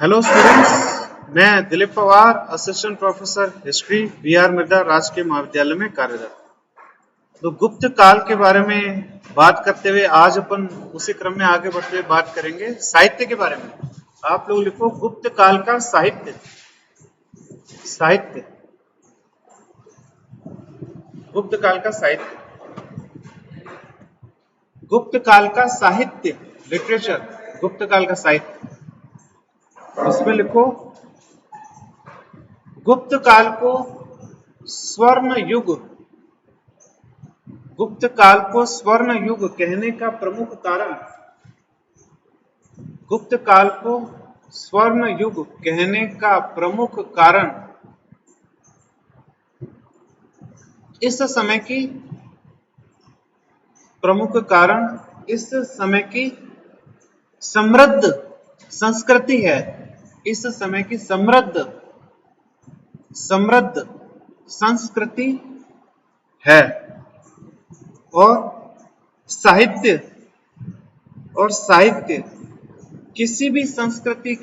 Hello students, मैं Dilip Pawar, assistant professor history BR Mirza राजकीय महाविद्यालय में कार्यरत। तो गुप्त काल के बारे में बात करते हुए आज अपन उसी क्रम में आगे बढ़ते हुए बात करेंगे साहित्य के बारे में। आप लोग लिखो गुप्त काल का साहित्य। साहित्य, गुप्त काल का साहित्य, गुप्त काल का साहित्य, लिटरेचर, गुप्त काल का साहित्य। इसमें लिखो गुप्त काल को स्वर्ण युग, गुप्त काल को स्वर्ण युग कहने का प्रमुख कारण, गुप्त काल को स्वर्ण युग कहने का प्रमुख कारण इस समय की प्रमुख कारण इस समय की समृद्ध संस्कृति है। इस समय की समृद्ध संस्कृति है और साहित्य किसी भी संस्कृति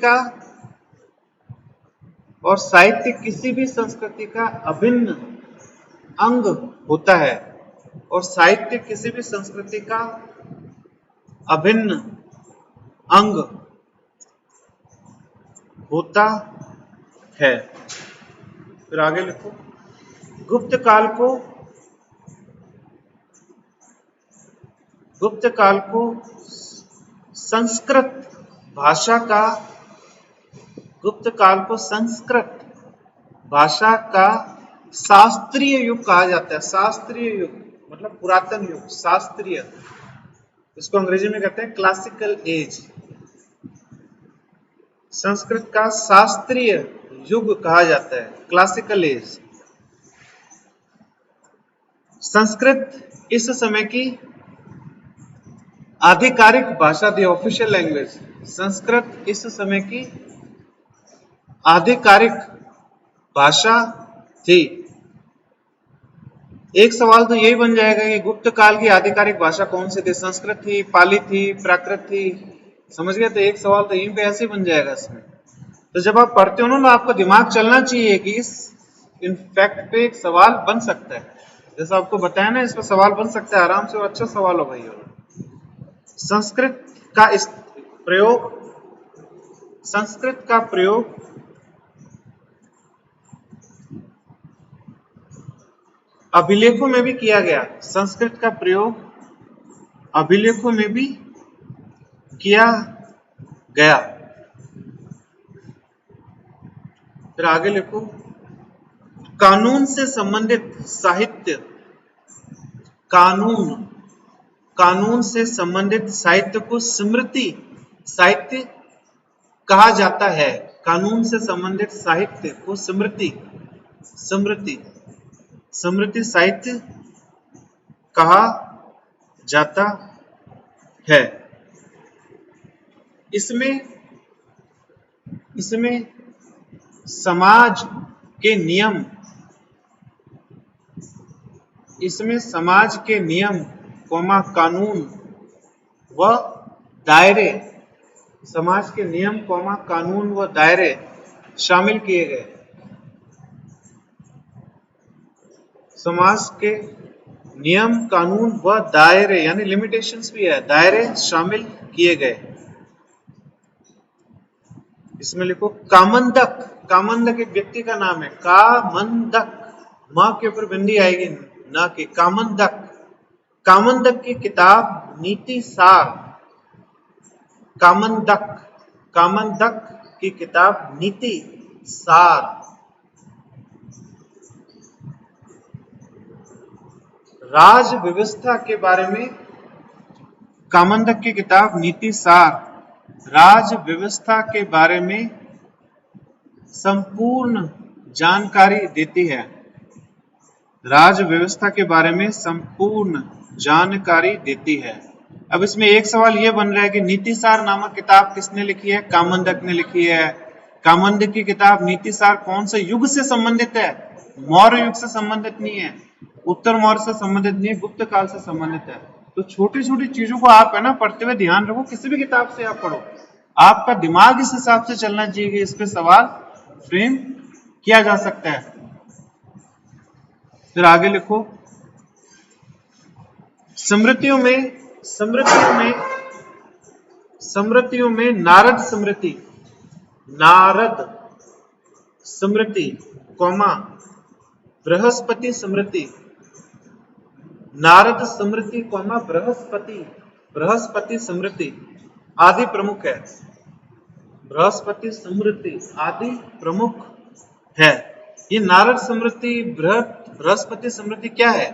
का अभिन्न अंग होता है और साहित्य किसी भी संस्कृति का अभिन्न अंग होता है। फिर आगे लिखो गुप्त काल को संस्कृत भाषा का, गुप्त काल को संस्कृत भाषा का शास्त्रीय युग कहा जाता है। शास्त्रीय युग मतलब पुरातन युग, शास्त्रीय, इसको अंग्रेजी में कहते हैं क्लासिकल एज। संस्कृत का शास्त्रीय युग कहा जाता है, क्लासिकल एज। संस्कृत इस समय की आधिकारिक भाषा थी, ऑफिशियल लैंग्वेज। संस्कृत इस समय की आधिकारिक भाषा थी। एक सवाल तो यही बन जाएगा कि गुप्त काल की आधिकारिक भाषा कौन सी थी? संस्कृत थी, पाली थी, प्राकृत थी? समझ गए? तो एक सवाल तो यहीं पे ऐसे ही बन जाएगा इसमें। तो जब आप पढ़ते हो ना तो आपका दिमाग चलना चाहिए कि इस इनफैक्ट पे एक सवाल बन सकता है। जैसा आपको बताया ना, इस पर सवाल बन सकता है आराम से, और अच्छा सवाल हो भाई। संस्कृत का प्रयोग अभिलेखों में भी किया गया। संस्कृत का प्रयोग अभिलेखों में भी किया गया। फिर आगे लिखो कानून से संबंधित साहित्य, कानून से संबंधित साहित्य को स्मृति साहित्य कहा जाता है। कानून से संबंधित साहित्य को स्मृति साहित्य कहा जाता है। इसमें समाज के नियम, कानून व दायरे, समाज के नियम, कानून व दायरे शामिल किए गए। समाज के नियम, कानून व दायरे यानी लिमिटेशंस भी है, दायरे शामिल किए गए। इसमें लिखो कामंदक एक व्यक्ति का नाम है। कामंदक, मां के ऊपर बिंदी आएगी ना कि कामंदक की किताब नीति सार, कामंदक की किताब नीति सार राज व्यवस्था के बारे में, कामंदक की किताब नीति सार राज व्यवस्था के बारे में संपूर्ण जानकारी देती है। राज व्यवस्था के बारे में संपूर्ण जानकारी देती है। अब इसमें एक सवाल यह बन रहा है कि नीतिसार नामक किताब किसने लिखी है? कामंदक ने लिखी है। कामंदक की किताब नीतिसार कौन से युग से संबंधित है? मौर्य युग से संबंधित नहीं है, उत्तर मौर्य से संबंधित नहीं है, गुप्त काल से संबंधित है। तो छोटी छोटी चीजों को आप है ना पढ़ते हुए ध्यान रखो। किसी भी किताब से आप पढ़ो, आपका दिमाग इस हिसाब से चलना चाहिए कि इस पे सवाल फ्रेम किया जा सकता है। फिर आगे लिखो, स्मृतियों में नारद स्मृति, कौमा बृहस्पति स्मृति, नारद स्मृति कौमा बृहस्पति स्मृति आदि प्रमुख है। बृहस्पति स्मृति आदि प्रमुख है। ये नारद स्मृति बृहस्पति स्मृति क्या है?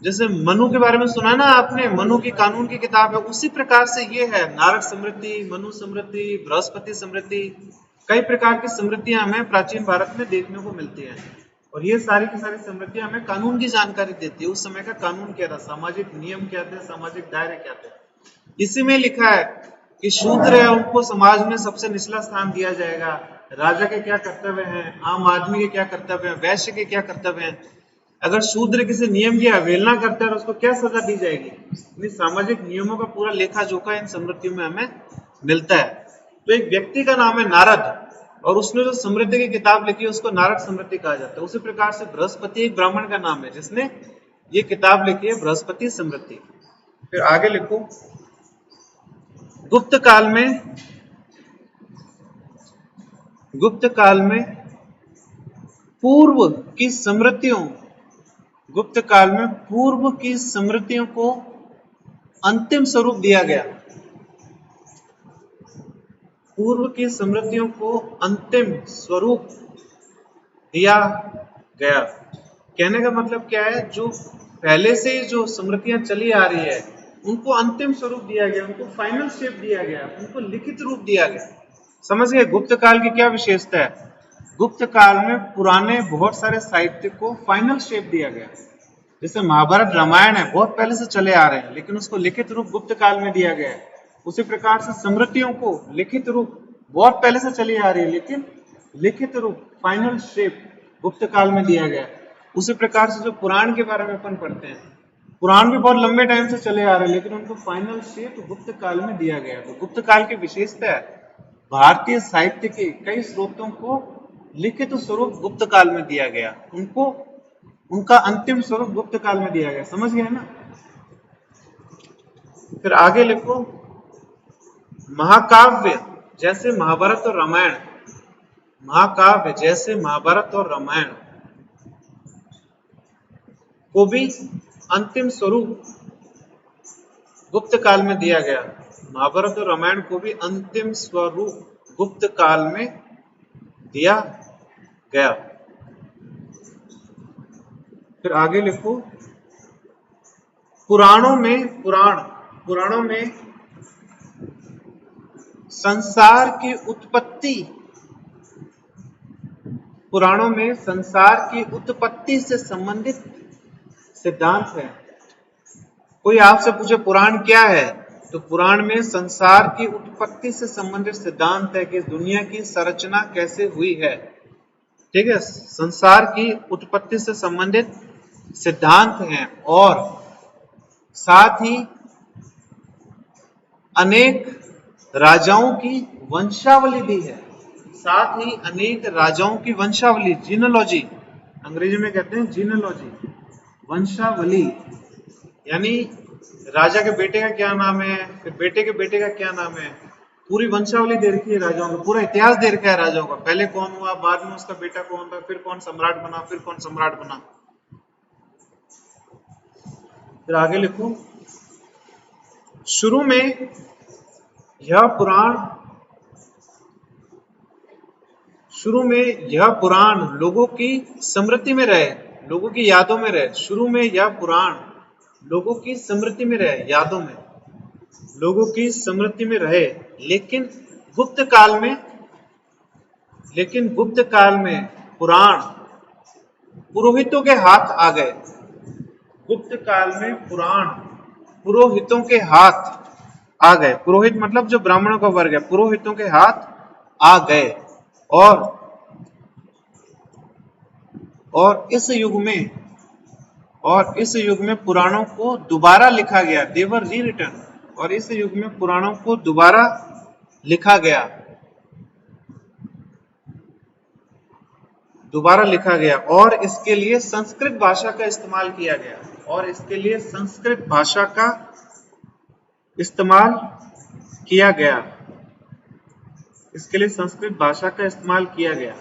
जैसे मनु के बारे में सुना ना आपने, मनु की कानून की किताब है, उसी प्रकार से ये है। नारद स्मृति, मनु स्मृति, बृहस्पति स्मृति, कई प्रकार की स्मृतियां हमें प्राचीन भारत में देखने को मिलती हैं। और ये सारी की सारी स्मृतियां हमें कानून की जानकारी देती है। उस समय का कानून क्या था, सामाजिक नियम क्या थे, सामाजिक दायरे क्या थे। इसी में लिखा है कि शूद्र है उनको समाज में सबसे निचला स्थान दिया जाएगा, राजा के क्या कर्तव्य हैं, आम आदमी के क्या कर्तव्य हैं, वैश्य के क्या कर्तव्य हैं, अगर शूद्र किसी नियम की अवहेलना करता है तो उसको क्या सजा दी जाएगी। इन सामाजिक नियमों का पूरा लेखा जोखा इन स्मृतियों में हमें मिलता है। तो एक व्यक्ति का नाम है नारद और उसने जो स्मृति की किताब लिखी है उसको नारद स्मृति कहा जाता है। उसी प्रकार से बृहस्पति एक ब्राह्मण का नाम है जिसने ये किताब लिखी है, बृहस्पति स्मृति। फिर आगे लिखो, गुप्त काल में पूर्व की स्मृतियों को अंतिम स्वरूप दिया गया। पूर्व की स्मृतियों को अंतिम स्वरूप दिया गया। कहने का मतलब क्या है, जो पहले से जो स्मृतियां चली आ रही है उनको अंतिम स्वरूप दिया गया, उनको फाइनल शेप दिया गया, उनको लिखित रूप दिया गया। समझ गए? गुप्त काल की क्या विशेषता है? गुप्त काल में पुराने बहुत सारे साहित्य को फाइनल शेप दिया गया। जैसे महाभारत रामायण है, बहुत पहले से चले आ रहे हैं लेकिन उसको लिखित रूप गुप्त काल में दिया गया है। उसी प्रकार से स्मृतियों को लिखित रूप बहुत पहले से चली आ रही है लेकिन लिखित रूप फाइनल शेप गुप्त काल में दिया गया है। उसी प्रकार से जो पुराण के बारे में अपन पढ़ते हैं, पुराण भी बहुत लंबे टाइम से चले आ रहे हैं लेकिन उनको फाइनल शेप गुप्त काल में दिया गया। तो गुप्त काल की विशेषता है, भारतीय साहित्य के कई स्रोतों को लिखित स्वरूप गुप्त काल में दिया गया, उनको उनका अंतिम स्वरूप गुप्त काल में दिया गया। समझ गए ना? फिर आगे लिखो, महाकाव्य जैसे महाभारत और रामायण, महाकाव्य जैसे महाभारत और रामायण को भी अंतिम स्वरूप गुप्त काल में दिया गया। महाभारत और रामायण को भी अंतिम स्वरूप गुप्त काल में दिया गया। फिर आगे लिखो, पुराणों में संसार की उत्पत्ति से संबंधित सिद्धांत है। कोई आपसे पूछे पुराण क्या है, तो पुराण में संसार की उत्पत्ति से संबंधित सिद्धांत है कि दुनिया की संरचना कैसे हुई है। ठीक है, संसार की उत्पत्ति से संबंधित सिद्धांत हैं और साथ ही अनेक राजाओं की वंशावली भी है। साथ ही अनेक राजाओं की वंशावली, जीनोलॉजी, अंग्रेजी में कहते हैं जीनोलॉजी, वंशावली, यानी राजा के बेटे का क्या नाम है, फिर बेटे के बेटे का क्या नाम है, पूरी वंशावली दे रखी है राजाओं का, पूरा इतिहास दे रखा है राजाओं का, पहले कौन हुआ, बाद में उसका बेटा कौन था, फिर कौन सम्राट बना, फिर कौन सम्राट बना। फिर आगे लिखो, शुरू में यह पुराण लोगों की स्मृति में रहे, लोगों की यादों में रहे। शुरू में यह पुराण लोगों की स्मृति में रहे, यादों में, लोगों की स्मृति में रहे, लेकिन गुप्त काल में पुराण पुरोहितों के हाथ आ गए। गुप्त काल में पुराण पुरोहितों के हाथ आ गए। पुरोहित मतलब जो ब्राह्मणों का वर्ग है, पुरोहितों के हाथ आ गए और इस युग में पुराणों को दोबारा लिखा गया। दे वर रीरिटन। और इस युग में पुराणों को दोबारा लिखा गया, दोबारा लिखा गया और इसके लिए संस्कृत भाषा का इस्तेमाल किया गया, और इसके लिए संस्कृत भाषा का इस्तेमाल किया गया, इसके लिए संस्कृत भाषा का इस्तेमाल किया गया।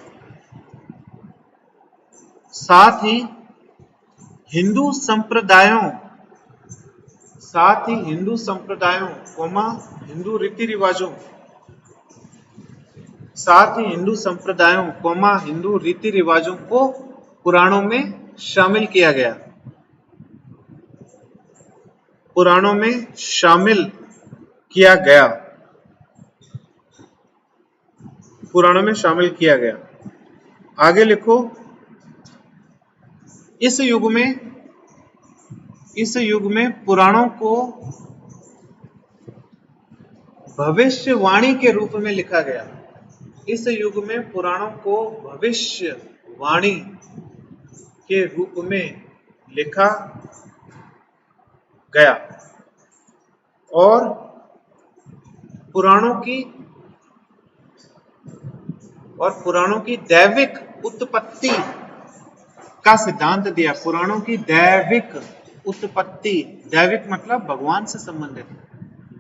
साथ ही हिंदू संप्रदायों, साथ ही हिंदू संप्रदायों कोमा हिंदू रीति रिवाजों, साथ ही हिंदू संप्रदायों कोमा हिंदू रीति रिवाजों को पुराणों में शामिल किया गया, पुराणों में शामिल किया गया, पुराणों में शामिल किया गया। आगे लिखो, इस युग में पुराणों को भविष्यवाणी के रूप में लिखा गया, इस युग में पुराणों को भविष्यवाणी के रूप में लिखा गया, और पुराणों की दैविक उत्पत्ति का सिद्धांत दिया, पुराणों की दैविक उत्पत्ति, दैविक मतलब भगवान से संबंधित,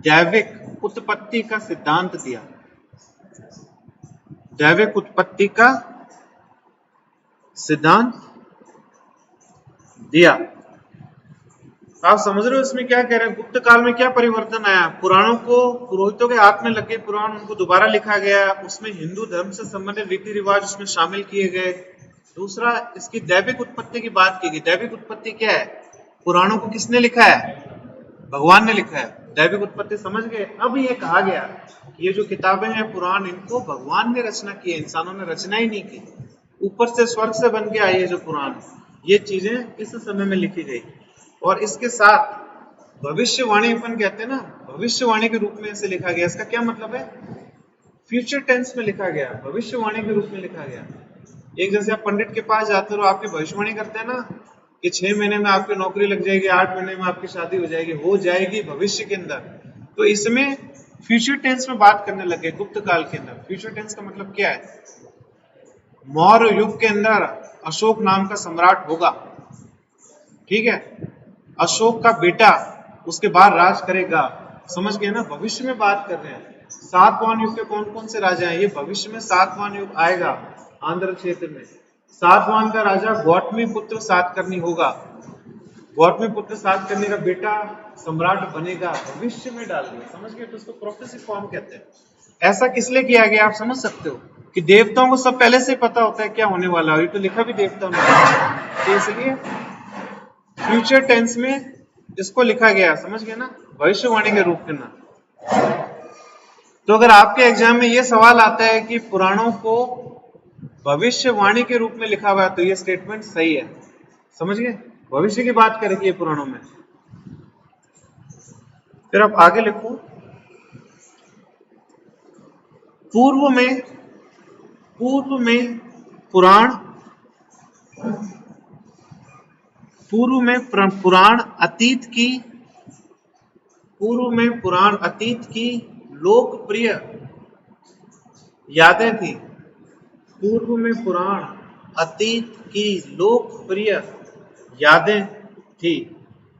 दैविक उत्पत्ति का सिद्धांत दिया, दैविक उत्पत्ति का सिद्धांत दिया। आप समझ रहे हो इसमें क्या कह रहे हैं? गुप्त काल में क्या परिवर्तन आया? पुराणों को पुरोहितों के हाथ में लगे, पुराण उनको दोबारा लिखा गया, उसमें हिंदू धर्म से संबंधित रीति रिवाज उसमें शामिल किए गए। दूसरा, इसकी दैविक उत्पत्ति की बात की गई। दैविक उत्पत्ति क्या है? पुराणों को किसने लिखा है? भगवान ने लिखा है। दैविक उत्पत्ति समझ गए? अब ये कहा गया ये जो किताबें हैं पुराण, इनको भगवान ने रचना की है, इंसानों ने रचना ही नहीं की। ऊपर से स्वर्ग से बन के आई है जो पुराण, ये चीजें इस समय में लिखी गई। और इसके साथ भविष्यवाणी अपन कहते हैं ना, भविष्यवाणी के रूप में इसे लिखा गया। इसका क्या मतलब है? फ्यूचर टेंस में लिखा गया, भविष्यवाणी के रूप में लिखा गया। एक जैसे आप पंडित के पास जाते हो, आपकी भविष्यवाणी करते हैं ना कि 6 महीने में आपकी नौकरी लग जाएगी, 8 महीने में आपकी शादी हो जाएगी भविष्य के अंदर। तो इसमें फ्यूचर टेंस में बात करने लगे गुप्त काल के अंदर। फ्यूचर टेंस का मतलब क्या है? मौर्य युग के अंदर अशोक नाम का सम्राट होगा, ठीक है, अशोक का बेटा उसके बाद राज करेगा। समझ गए ना? भविष्य में बात कर रहे हैं। सातवाहन युग के कौन कौन से राजा हैं? ये भविष्य में सातवाहन युग आएगा आंध्र क्षेत्र में। सातवाहन का राजा गौतमी पुत्र सातकर्णी होगा। गौतमी पुत्र सातकर्णी का बेटा सम्राट बनेगा, भविष्य में डाल दिया। समझ गए? तो उसको प्रोफेसी फॉर्म कहते हैं। ऐसा किस लिए किया गया? आप समझ सकते हो कि देवताओं को सब पहले से पता होता है क्या होने वाला है, ये तो लिखा भी देवताओं ने, तो इसलिए फ्यूचर टेंस में इसको लिखा गया। समझ गए ना? भविष्यवाणी के रूप में ना। तो अगर आपके एग्जाम में ये सवाल आता है कि पुराणों को भविष्यवाणी के रूप में लिखा हुआ है, तो ये स्टेटमेंट सही है। समझ गए? भविष्य की बात करेगी पुराणों में। फिर आप आगे लिखो, पूर्व में पुराण अतीत की लोकप्रिय यादें थी। पूर्व में पुराण अतीत की लोकप्रिय यादें थी,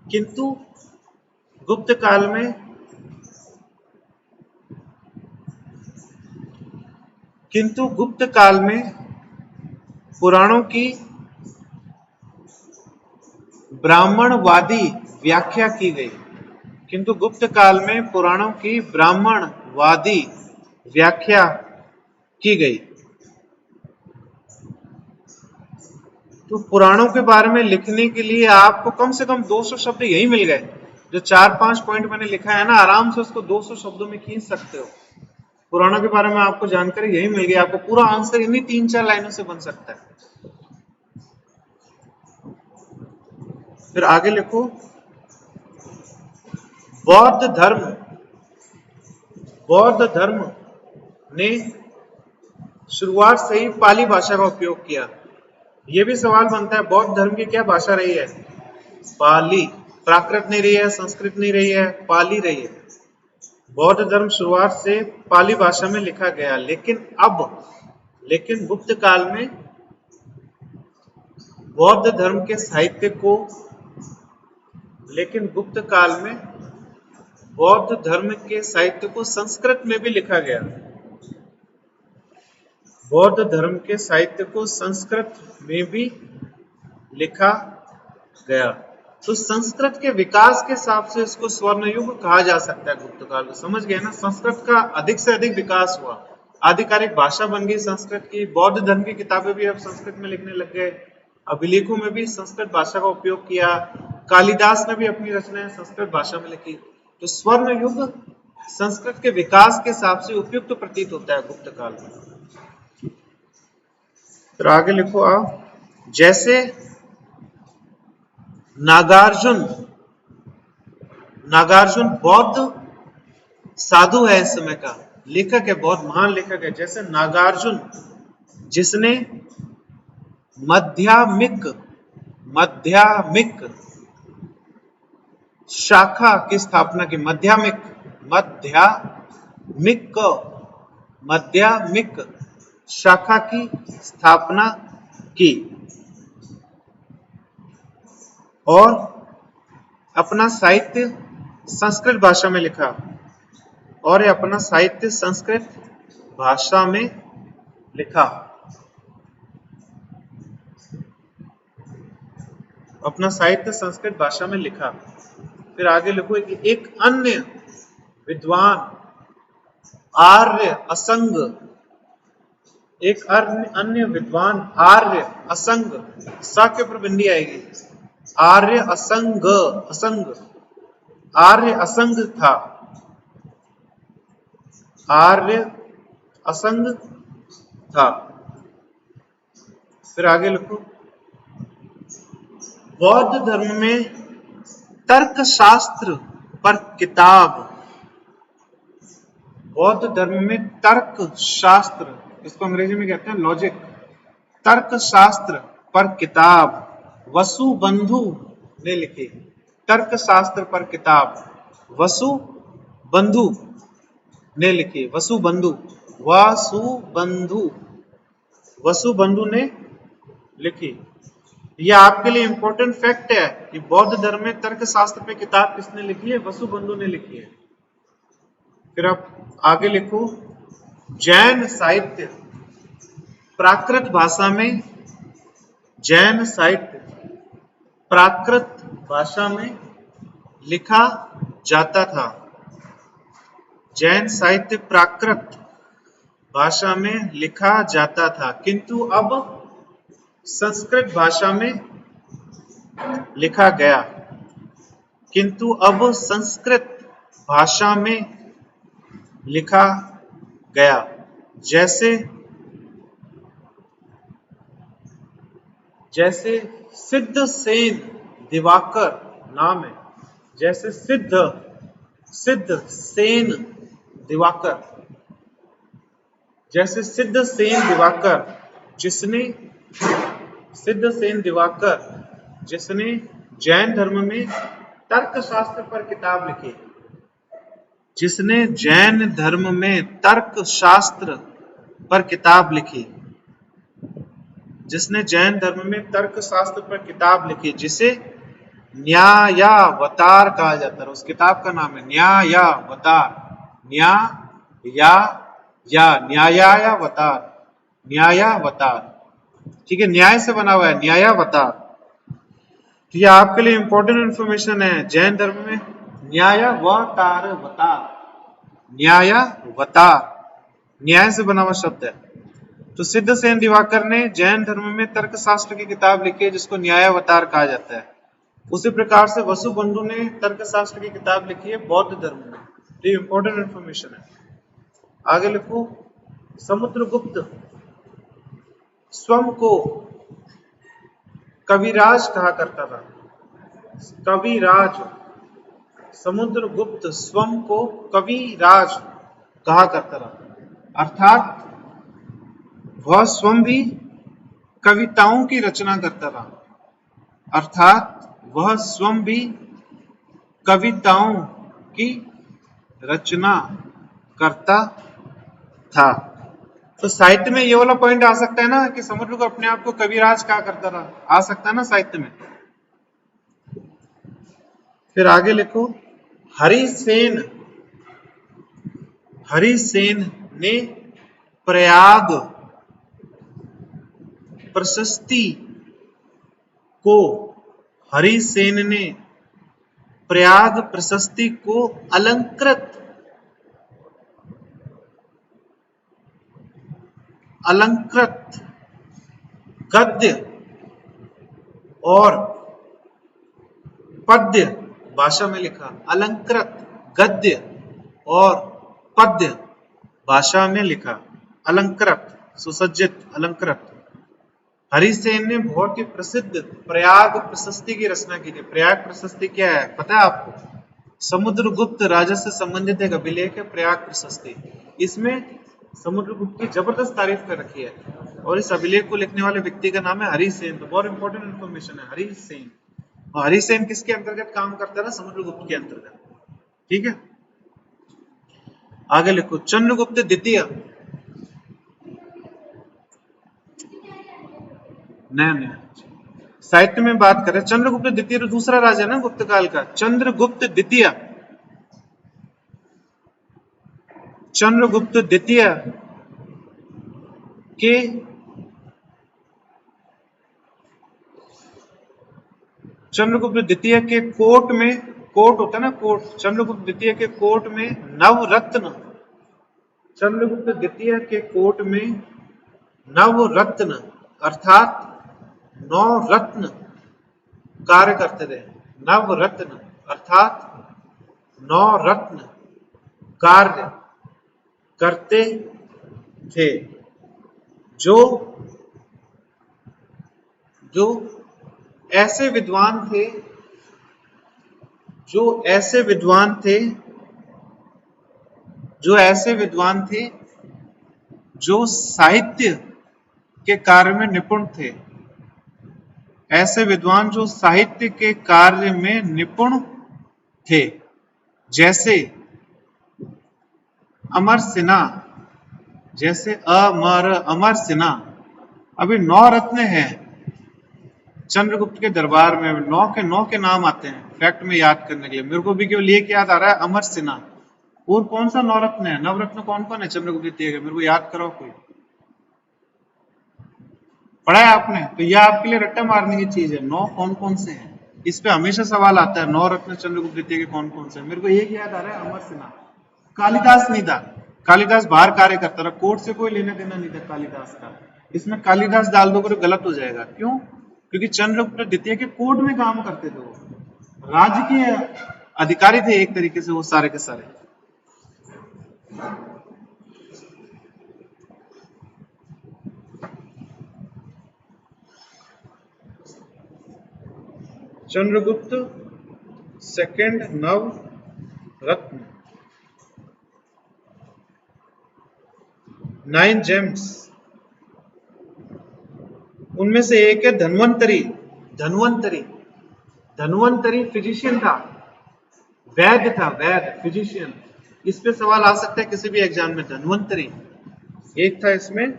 किंतु गुप्त काल में पुराणों की ब्राह्मणवादी व्याख्या की गई। किंतु गुप्त काल में पुराणों की ब्राह्मणवादी व्याख्या की गई। तो पुराणों के बारे में लिखने के लिए आपको कम से कम 200 शब्द यही मिल गए। जो 4-5 पॉइंट मैंने लिखा है ना, आराम से उसको 200 शब्दों में खींच सकते हो। पुराणों के बारे में आपको जानकारी यही मिल गई। आपको पूरा आंसर इन्हीं 3-4 लाइनों से बन सकता है। फिर आगे लिखो, बौद्ध धर्म ने शुरुआत से ही पाली भाषा का उपयोग किया। यह भी सवाल बनता है, बौद्ध धर्म की क्या भाषा रही है? पाली। प्राकृत नहीं रही है, संस्कृत नहीं रही है, पाली रही है। बौद्ध धर्म शुरुआत से पाली भाषा में लिखा गया, लेकिन गुप्त काल में बौद्ध धर्म के साहित्य को बौद्ध धर्म के साहित्य को संस्कृत में भी लिखा गया। बौद्ध धर्म के साहित्य को संस्कृत में भी लिखा गया। तो संस्कृत के विकास के हिसाब से इसको स्वर्ण युग कहा जा सकता है गुप्त काल को। समझ गए ना, संस्कृत का अधिक से अधिक विकास हुआ, आधिकारिक भाषा बन गई संस्कृत की। बौद्ध धर्म की किताबें भी अब संस्कृत में लिखने लग गए, अभिलेखों में भी संस्कृत भाषा का उपयोग किया, कालिदास ने भी अपनी रचनाएं संस्कृत भाषा में लिखी। तो स्वर्ण युग संस्कृत के विकास के हिसाब से उपयुक्त प्रतीत होता है गुप्त काल में। तो आगे लिखो आप, जैसे नागार्जुन बौद्ध साधु है, इस समय का लेखक है, बहुत महान लेखक है। जैसे नागार्जुन जिसने माध्यमिक शाखा की स्थापना की, माध्यमिक शाखा की स्थापना की और अपना साहित्य संस्कृत भाषा में लिखा, फिर आगे लिखो कि एक अन्य विद्वान आर्य असंग, सा के ऊपर बिंदी आएगी, आर्य असंग था। फिर आगे लिखो, बौद्ध धर्म में तर्कशास्त्र पर इसको अंग्रेजी में कहते हैं लॉजिक, तर्कशास्त्र पर किताब वसुबंधु ने लिखी। तर्कशास्त्र पर किताब वसुबंधु ने लिखी, वसुबंधु ने लिखी। यह आपके लिए इंपॉर्टेंट फैक्ट है कि बौद्ध धर्म में तर्कशास्त्र पे किताब किसने लिखी है? वसुबंधु ने लिखी है। फिर आप आगे लिखो, जैन साहित्य प्राकृत भाषा में लिखा जाता था। जैन साहित्य प्राकृत भाषा में लिखा जाता था, किंतु अब संस्कृत भाषा में लिखा गया। जैसे सिद्ध सेन दिवाकर नाम है, जैसे सिद्ध सेन दिवाकर जिसने जैन धर्म में तर्कशास्त्र पर किताब लिखी, जिसे न्यायावतार कहा जाता है। उस किताब का नाम है न्यायावतार, ठीक है, न्याय से बना हुआ है, न्यायावतार। तो ये आपके लिए इंपॉर्टेंट इंफॉर्मेशन है। जैन धर्म में न्यायावतार, न्याय से बना हुआ शब्द है। तो सिद्ध सेन दिवाकर ने जैन धर्म में तर्कशास्त्र की किताब लिखी है, जिसको न्यायावतार कहा जाता है। उसी प्रकार से वसुबंधु ने तर्कशास्त्र की किताब लिखी है बौद्ध धर्म में। ये इंपॉर्टेंट इंफॉर्मेशन है। आगे लिखो, समुद्रगुप्त स्वयं को कविराज कहा करता था। समुद्रगुप्त स्वयं को कविराज कहा करता था, अर्थात वह स्वयं भी कविताओं की रचना करता था। रचना करता था। तो साहित्य में ये वाला पॉइंट आ सकता है ना कि समुद्रगुप्त अपने आप को कविराज कहा करता था, आ सकता है ना साहित्य में। फिर आगे लिखो, हरिसेन ने प्रयाग प्रशस्ति को हरिसेन ने प्रयाग प्रशस्ति को अलंकृत गद्य और पद्य भाषा में लिखा। अलंकृत गद्य और पद्य भाषा में लिखा। अलंकृत सुसज्जित, अलंकृत। हरिसेन ने बहुत ही प्रसिद्ध प्रयाग प्रशस्ति की रचना की थी। प्रयाग प्रशस्ति क्या है पता है आपको? समुद्रगुप्त राजा से संबंधित एक अभिलेख है प्रयाग प्रशस्ति। इसमें समुद्रगुप्त की जबरदस्त तारीफ कर रखी है और इस अभिलेख को लिखने वाले व्यक्ति का नाम है हरिसेन। तो बहुत इंपॉर्टेंट इंफॉर्मेशन है हरिसेन। और हरिसेन किसके अंतर्गत काम करता है? समुद्रगुप्त के अंतर्गत। ठीक है, आगे लिखो, चंद्रगुप्त द्वितीय। नया साहित्य में बात करें, चंद्रगुप्त द्वितीय तो दूसरा राजा है ना गुप्त काल का। चंद्रगुप्त द्वितीय के चंद्रगुप्त द्वितीय के कोर्ट में, कोर्ट होता है ना कोर्ट, चंद्रगुप्त द्वितीय के कोर्ट में नवरत्न, चंद्रगुप्त द्वितीय के कोर्ट में नवरत्न अर्थात 9 रत्न कार्य करते थे। नवरत्न अर्थात 9 रत्न कार्य करते थे, जो ऐसे विद्वान थे, जो ऐसे विद्वान थे जो साहित्य के कार्य में निपुण थे। ऐसे विद्वान जो साहित्य के कार्य में निपुण थे, जैसे अमर सिन्हा, जैसे अमर सिन्हा। अभी 9 रत्न हैं चंद्रगुप्त के दरबार में, 9 के नाम आते हैं फैक्ट में याद करने के लिए। मेरे को भी केवल एक याद आ रहा है, अमर सिन्हा। और कौन सा 9 रत्न है? नवरत्न कौन कौन है चंद्रगुप्त द्वितीय के? मेरे को याद करो, कोई पढ़ा है आपने? तो यह आपके लिए रट्टा मारने की चीज है। 9 कौन कौन से हैं, इस पे हमेशा सवाल आता है। 9 रत्न चंद्रगुप्त द्वितीय के कौन कौन से हैं? मेरे को एक याद आ रहा है, अमर सिन्हा। कालिदास नहीं था, कालिदास बाहर कार्य करता था, कोर्ट से कोई लेना देना नहीं था कालिदास का। इसमें कालिदास डाल दोगे तो गलत हो जाएगा। क्यों? क्योंकि चंद्रगुप्त द्वितीय के कोर्ट में काम करते थे, वो राज्य के अधिकारी थे एक तरीके से, वो सारे के सारे। चंद्रगुप्त सेकंड नव रत्न, 9 जेम्स। उनमें से एक है धन्वंतरी। धन्वंतरी फिजिशियन था, वैद्य था, वैद्य फिजिशियन। इस पे सवाल आ सकता है किसी भी एग्जाम में। धन्वंतरी एक था इसमें,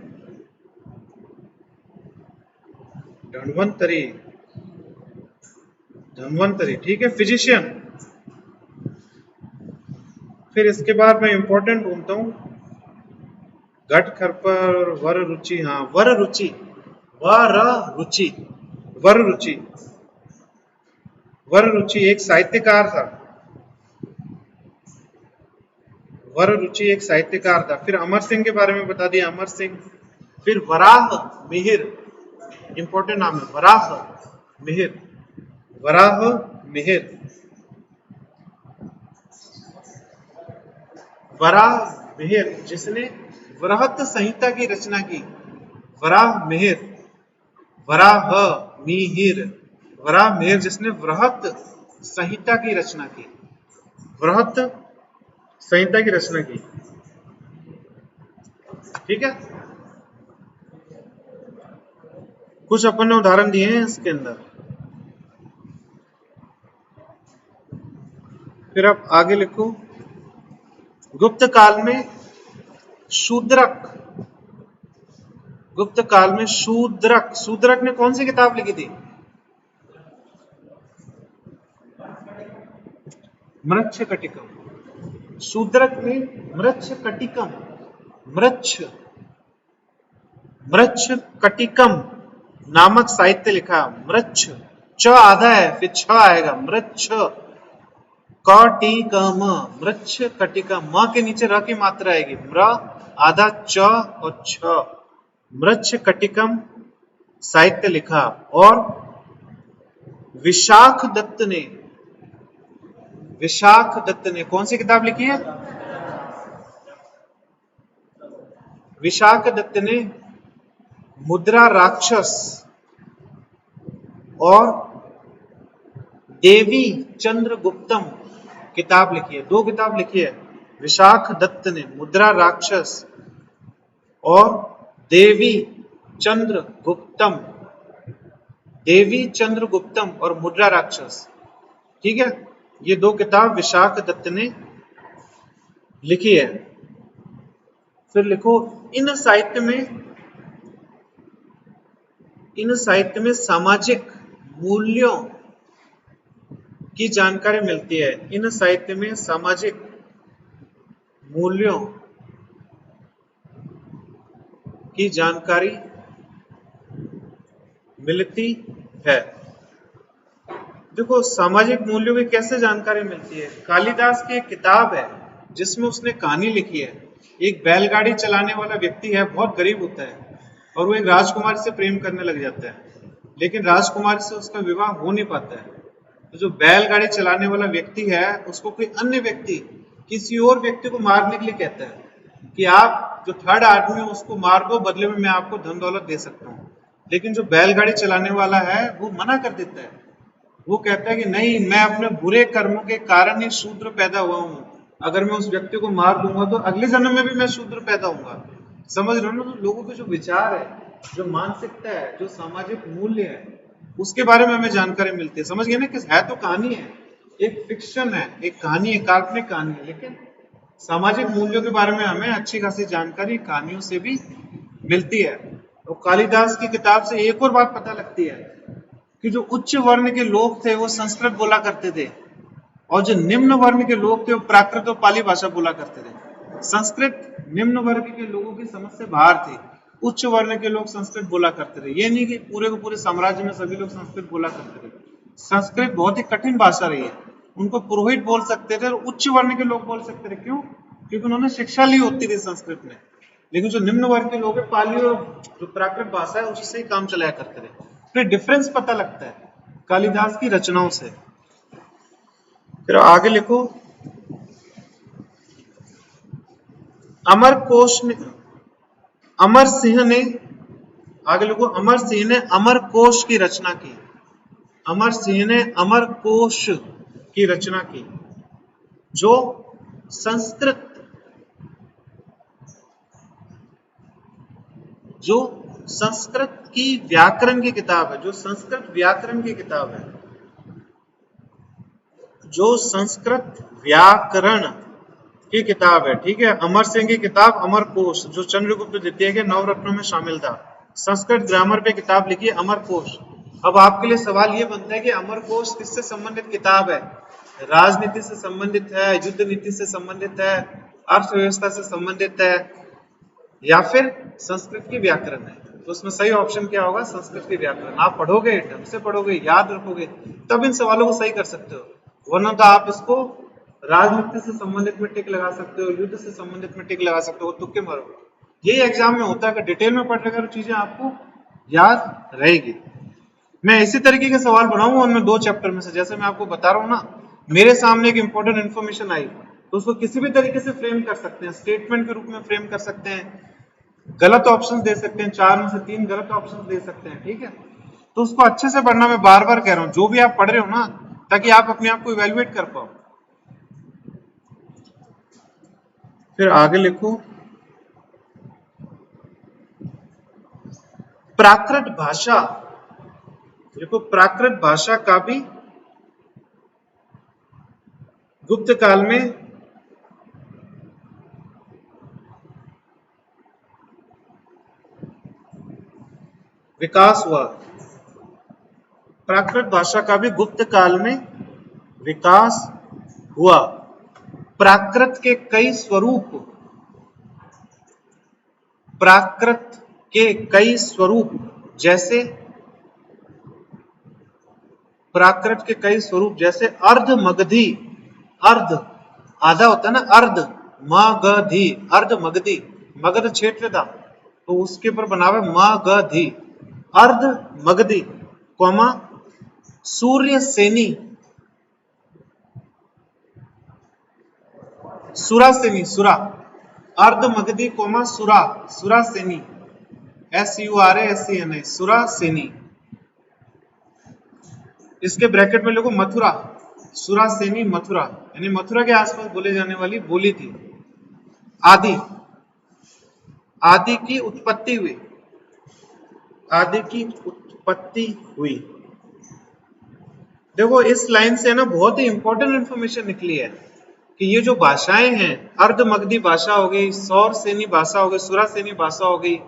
धन्वंतरी, ठीक है, फिजिशियन। फिर इसके बाद मैं इंपॉर्टेंट ढूंढता हूं, घट खरपर वर रुचि। हाँ, वर रुचि एक साहित्यकार था। वर रुचि एक साहित्यकार था। फिर अमर सिंह के बारे में बता दिया, अमर सिंह। फिर वराह मिहिर, इंपॉर्टेंट नाम है, वराह मिहिर, जिसने वराहत संहिता की रचना की। वराह मिहिर जिसने वराहत संहिता की रचना की। ठीक है, कुछ अपन ने उदाहरण दिए हैं इसके अंदर। फिर आप आगे लिखो, गुप्त काल में शूद्रक, गुप्त काल में शूद्रक, शूद्रक ने कौन सी किताब लिखी थी? मृच्छकटिकम। शूद्रक ने मृच्छकटिकम, मृच्छकटिकम नामक साहित्य लिखा। मृच्छ, च आधा है फिर छ आएगा, मृच्छ कटिकम, मृच्छकटिकम। म के नीचे र की मात्रा आएगी, म्र आधा च और छ, मृच्छकटिकम साहित्य लिखा। और विशाख दत्त ने कौन सी किताब लिखी है? विशाख दत्त ने मुद्रा राक्षस और देवी चंद्रगुप्तम किताब लिखी है। दो किताब लिखी है विशाख दत्त ने, मुद्रा राक्षस और देवी चंद्रगुप्तम, देवी चंद्रगुप्तम और मुद्रा राक्षस। ठीक है, ये दो किताब विशाख दत्त ने लिखी है। फिर लिखो, इन साहित्य में सामाजिक मूल्यों की जानकारी मिलती है। इन साहित्य में सामाजिक मूल्यों की जानकारी मिलती है। देखो, सामाजिक मूल्यों की कैसे जानकारी मिलती है? कालिदास की एक किताब है जिसमें उसने कहानी लिखी है। एक बैलगाड़ी चलाने वाला व्यक्ति है, बहुत गरीब होता है और वो एक राजकुमारी से प्रेम करने लग जाता है, लेकिन राजकुमारी से उसका विवाह हो नहीं पाता है। तो जो बैलगाड़ी चलाने वाला व्यक्ति है उसको कोई अन्य व्यक्ति किसी और व्यक्ति को मारने के लिए कहता है कि आप जो थर्ड आदमी है उसको मार दो, बदले में मैं आपको धन दौलत दे सकता हूँ। लेकिन जो बैलगाड़ी चलाने वाला है वो मना कर देता है। वो कहता है कि नहीं, मैं अपने बुरे कर्मों के कारण ही शूद्र पैदा हुआ हूँ, अगर मैं उस व्यक्ति को मार दूंगा तो अगले जन्म में भी मैं शूद्र पैदा होऊंगा। समझ रहे हो ना? तो लोगों के जो विचार है, जो मानसिकता है, जो सामाजिक मूल्य है, उसके बारे में हमें जानकारी मिलती है। समझ गए ना? कि है तो कहानी है, एक फिक्शन है, एक कहानी है, काल्पनिक कहानी है, लेकिन सामाजिक मूल्यों के बारे में हमें अच्छी खासी जानकारी कहानियों से भी मिलती है। और कालिदास की किताब से एक और बात पता लगती है कि जो उच्च वर्ण के लोग थे वो संस्कृत बोला करते थे, और जो निम्न वर्ण के लोग थे वो प्राकृत और पाली भाषा बोला करते थे। संस्कृत निम्न वर्ग के लोगों की समझ से बाहर थी, उच्च वर्ण के लोग संस्कृत बोला करते थे। ये नहीं कि पूरे को पूरे साम्राज्य में सभी लोग संस्कृत बोला करते थे। संस्कृत बहुत ही कठिन भाषा रही है, उनको पुरोहित बोल सकते थे और उच्च वर्ण के लोग बोल सकते थे। क्यों? क्योंकि उन्होंने शिक्षा ली होती थी संस्कृत में। लेकिन जो निम्न वर्ग के लोग है, पाली और जो प्राकृत भाषा है उसी से ही काम चलाया करते थे। फिर डिफरेंस पता लगता है कालिदास की रचनाओं से। फिर आगे लिखो, अमर सिंह ने, आगे लिखो, अमर सिंह ने अमरकोश की रचना की। अमर सिंह ने अमरकोश की रचना की, जो संस्कृत की व्याकरण की किताब है, जो संस्कृत व्याकरण की किताब है, जो संस्कृत व्याकरण की किताब है। ठीक है, अमर सिंह की किताब अमरकोश, जो चंद्रगुप्त द्वितीय के नवरत्नों में शामिल था। संस्कृत ग्रामर पे किताब लिखी है अमरकोश। अब आपके लिए सवाल ये बनता है कि अमरकोश किससे संबंधित किताब है? राजनीति से संबंधित है, युद्ध नीति से संबंधित है, अर्थव्यवस्था से संबंधित है, या फिर संस्कृत की व्याकरण है? तो उसमें सही ऑप्शन क्या होगा? संस्कृत की व्याकरण। आप पढ़ोगे, ढंग से पढ़ोगे, याद रखोगे, तब इन सवालों को सही कर सकते हो, वरना तो आप इसको राजनीति से संबंधित में टिक लगा सकते हो, युद्ध से संबंधित में टिक लगा सकते हो, तुक्के मारोगे। यही एग्जाम में होता है कि डिटेल में पढ़ेगा तो चीजें आपको याद रहेगी। मैं इसी तरीके के सवाल बनाऊंगा उनमें 2 चैप्टर में से। जैसे मैं आपको बता रहा हूँ ना, मेरे सामने एक इंपॉर्टेंट इन्फॉर्मेशन आई तो उसको किसी भी तरीके से फ्रेम कर सकते हैं, स्टेटमेंट के रूप में फ्रेम कर सकते हैं, गलत ऑप्शन दे सकते हैं, 4 में से 3 गलत ऑप्शन दे सकते हैं। ठीक है, तो उसको अच्छे से पढ़ना। मैं बार बार कह रहा हूं, जो भी आप पढ़ रहे हो ना, ताकि आप अपने आप को इवेल्युएट कर पाओ। फिर आगे लिखो, प्राकृत भाषा। देखो, प्राकृत भाषा का भी गुप्त काल में विकास हुआ। प्राकृत भाषा का भी गुप्त काल में विकास हुआ। प्राकृत के कई स्वरूप, प्राकृत के कई स्वरूप जैसे, प्राकृत के कई स्वरूप जैसे अर्ध मगधी, अर्ध आधा होता है ना, अर्ध मगधी, अर्ध मगधी, मगध क्षेत्र था तो उसके ऊपर बना हुआ मगधी, अर्ध मगधी, कोमा सूर्य सेनी, सुरा सेनी, सुरा, अर्ध मगधी कोमा सुरा, सुरा सेनी, SURASENI, सुरा सेनी। इसके ब्रैकेट में लिखो मथुरा, सुरा सेनी मथुरा, यानी मथुरा के आसपास बोले जाने वाली बोली थी। आदि, आदि की उत्पत्ति हुई, आदि की उत्पत्ति हुई। देखो इस लाइन से ना बहुत ही इंपॉर्टेंट इंफॉर्मेशन निकली है कि ये जो भाषाएं हैं, अर्ध मगधी भाषा हो गई, सौर सेनी भाषा हो गई, सुरा सेनी भाषा हो गई,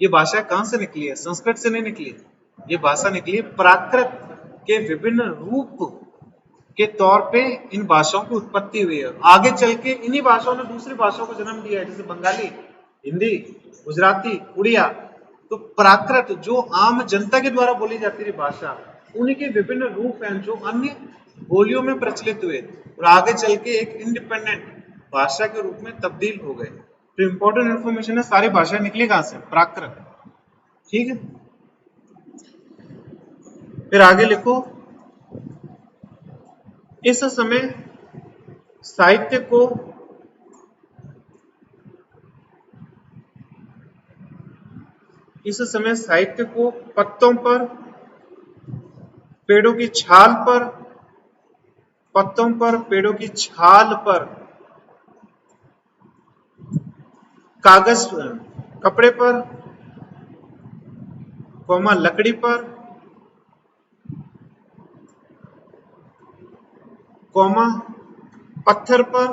ये भाषा कहां से निकली है? संस्कृत से नहीं निकली, ये भाषा निकली है प्राकृत के विभिन्न रूप के तौर पे इन भाषाओं की उत्पत्ति हुई है। आगे चल के इन्हीं भाषाओं ने दूसरी भाषाओं को जन्म दिया है, जैसे बंगाली, हिंदी, गुजराती, उड़िया। तो प्राकृत जो आम जनता के द्वारा बोली जाती थी भाषा, उन्हीं के विभिन्न रूप हैं जो अन्य बोलियों में प्रचलित हुए और आगे चल के एक इंडिपेंडेंट भाषा के रूप में तब्दील हो गए। तो इंपॉर्टेंट इंफॉर्मेशन है, सारी भाषाएं निकली कहां से? प्राकृत। ठीक है, फिर आगे लिखो, इस समय साहित्य को पत्तों पर, पेड़ों की छाल पर, पत्तों पर, पेड़ों की छाल पर, कागज, कपड़े पर, कोमा लकड़ी पर, कोमा पत्थर पर,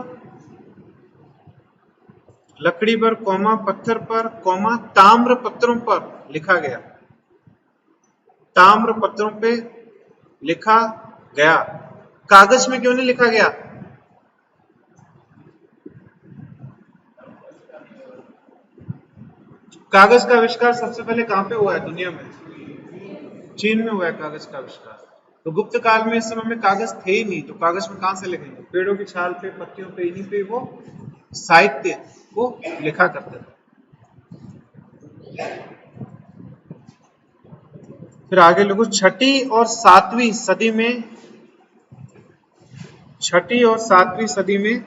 लकड़ी पर, कोमा पत्थर पर, कोमा ताम्र पत्रों पर लिखा गया, ताम्र पत्रों पे लिखा गया। कागज में क्यों नहीं लिखा गया? कागज का आविष्कार सबसे पहले कहां पे हुआ है दुनिया में? चीन में हुआ है कागज का आविष्कार। तो गुप्त काल में इस समय में कागज थे ही नहीं, तो कागज में कहां से लिखेंगे? पेड़ों की छाल पे, पत्तियों पे, इन्हीं पे वो साहित्य को लिखा करते थे। फिर आगे लिखो, छठी और सातवीं सदी में, छठी और सातवीं सदी में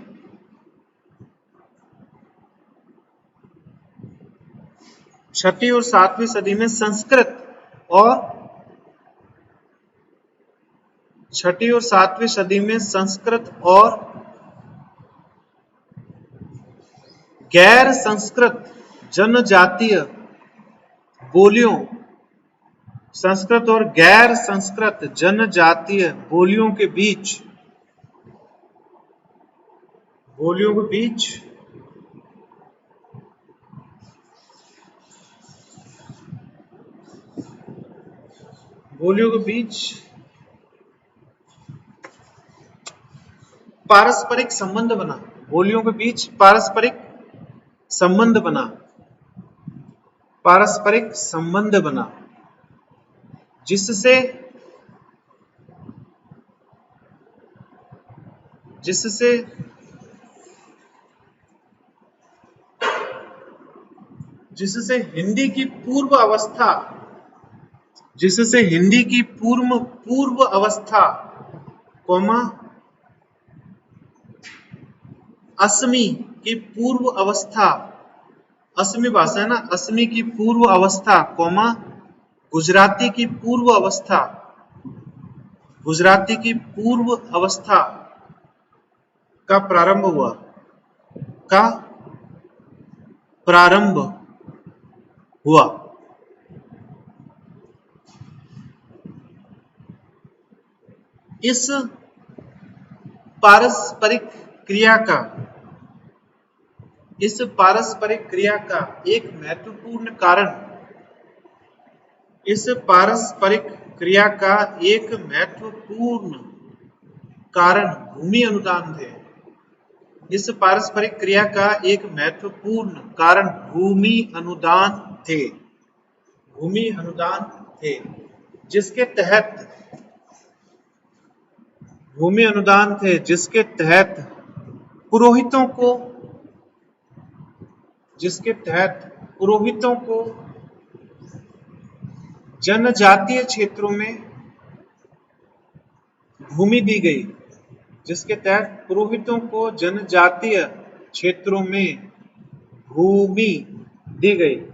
छठी और सातवीं सदी में संस्कृत और छठी और सातवीं सदी में संस्कृत और गैर संस्कृत जनजातीय बोलियों, संस्कृत और गैर संस्कृत जनजातीय बोलियों के बीच, बोलियों के बीच पारस्परिक संबंध बना, बोलियों के बीच पारस्परिक संबंध बना, पारस्परिक संबंध बना, जिससे हिंदी की पूर्व अवस्था, जिससे हिंदी की पूर्व अवस्था, कोमा असमी की पूर्व अवस्था, असमी भाषा है ना, असमी की पूर्व अवस्था, कोमा गुजराती की पूर्व अवस्था, गुजराती की पूर्व अवस्था का प्रारंभ हुआ, का प्रारंभ हुआ। इस पारस्परिक क्रिया का एक महत्वपूर्ण कारण, इस पारस्परिक क्रिया का एक महत्वपूर्ण कारण भूमि अनुदान थे। इस पारस्परिक क्रिया का एक महत्वपूर्ण कारण भूमि अनुदान थे। भूमि अनुदान थे जिसके तहत भूमि अनुदान थे जिसके तहत पुरोहितों को जनजातीय क्षेत्रों में भूमि दी गई। जिसके तहत पुरोहितों को जनजातीय क्षेत्रों में भूमि दी गई।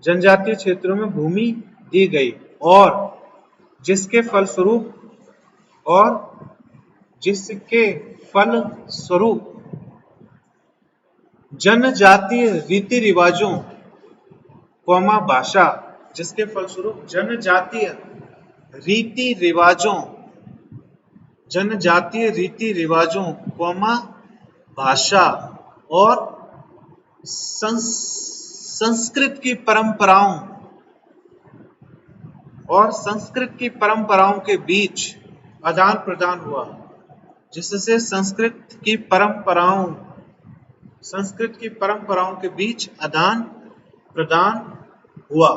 जनजातीय क्षेत्रों में भूमि दी गई और जिसके फलस्वरूप जनजातीय रीति रिवाजों भाषा जिसके फलस्वरूप जनजातीय रीति रिवाजों भाषा और संस्कृत की परंपराओं के बीच आदान प्रदान हुआ। जिससे संस्कृत की परंपराओं के बीच आदान प्रदान हुआ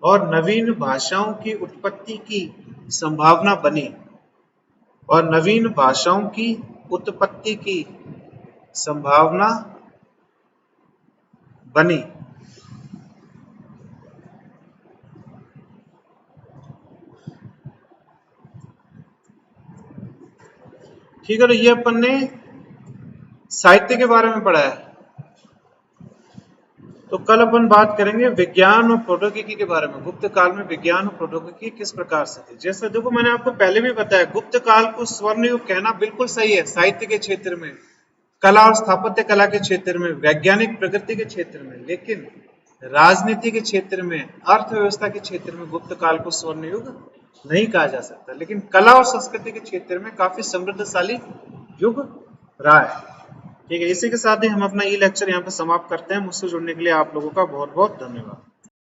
और नवीन भाषाओं की उत्पत्ति की संभावना बनी। ठीक है, तो ये अपन ने साहित्य के बारे में पढ़ा है। तो कल अपन बात करेंगे विज्ञान और प्रौद्योगिकी के बारे में। गुप्त काल में विज्ञान और प्रौद्योगिकी किस प्रकार से थी। जैसे देखो, मैंने आपको पहले भी बताया, गुप्त काल को स्वर्ण युग कहना बिल्कुल सही है। साहित्य के क्षेत्र में, कला और स्थापत्य कला के क्षेत्र में, वैज्ञानिक प्रगति के क्षेत्र में, लेकिन राजनीति के क्षेत्र में, अर्थव्यवस्था के क्षेत्र में गुप्त काल को स्वर्ण युग नहीं कहा जा सकता। लेकिन कला और संस्कृति के क्षेत्र में काफी समृद्धशाली युग रहा है। ठीक है, इसी के साथ ही हम अपना ई लेक्चर यहाँ पे समाप्त करते हैं। मुझसे जुड़ने के लिए आप लोगों का बहुत बहुत धन्यवाद।